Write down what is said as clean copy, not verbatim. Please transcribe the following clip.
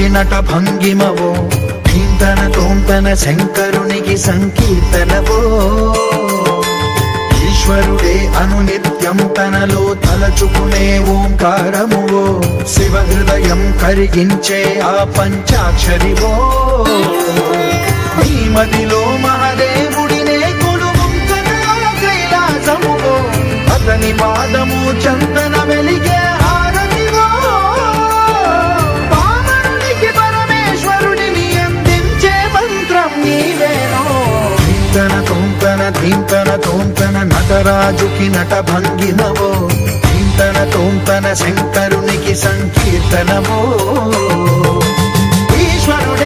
నటరాజుకి నట భంగిమవో ధీంతన తోంతన శంకరునికి సంకీర్తనవో ఈశ్వరుడే అనునిత్యం తనలో తలచుకునే ఓంకారమువో శివ హృదయం కరిగించే ఆ పంచాక్షరివో నీ మదిలో మహాదేవుడినే కొలువుంచగా కైలాసమువో అతని పాదము చందన వెలిగే హారతివో పామరునికి పరమేశ్వరుడిని అందించే మంత్రం నీవేనో ధీంతన తోంతన ధీంతన తోంతన నటరాజుకి నట భంగిమవో ధీంతన తోంతన శంకరునికి సంకీర్తనవో ఈశ్వరుడే